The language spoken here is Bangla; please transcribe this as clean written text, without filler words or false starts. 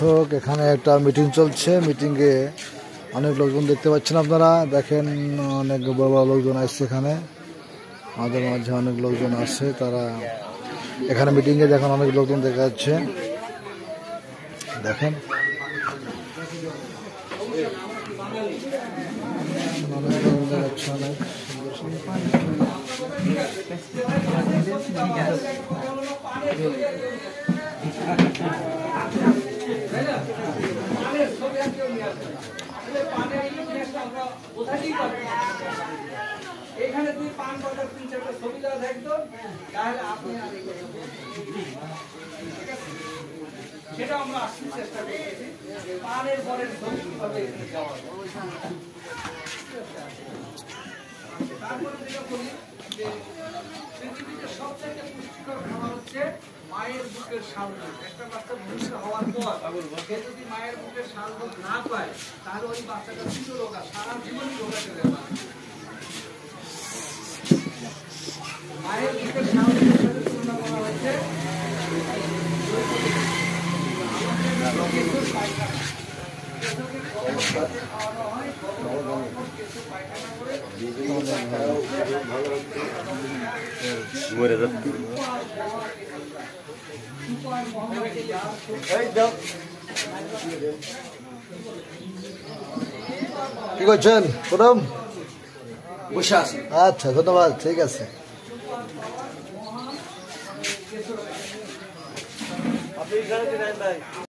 দর্শক এখানে একটা মিটিং চলছে। মিটিংয়ে অনেক লোকজন দেখতে পাচ্ছেন আপনারা। দেখেন অনেক বড় বড় লোকজন আসছে এখানে। আমাদের মাঝে অনেক লোকজন আসছে, তারা এখানে মিটিংয়ে দেখেন অনেক লোকজন দেখা যাচ্ছে। দেখেন অনেক লোকজন দেখা যাচ্ছে, অনেক এখানে তুই পান পাতার 3-4টা ছবি দেওয়া থাকতো, তাহলে আপনি সেটা আমরা আসতে চেষ্টা করছি। পানের পরের ছবি কিভাবে দেওয়া যায়। তারপরে যেটা বলি যে পৃথিবীতে সবচেয়ে পুষ্টিকর খাবার হচ্ছে মায়ের বুকের শালগম। একটা বাচ্চা ভূমিষ্ঠ হওয়ার পর সে যদি মায়ের বুকের শালগম না পায়, তাহলে ওই বাচ্চাটা ছিল রোগা, সারা জীবনই রোগা চলে যাবে। মায়ের বুকের শালগমের সাথে তুলনা করা হয়েছে কি করছেন প্রথম? বসে আছে। আচ্ছা, ধন্যবাদ, ঠিক আছে।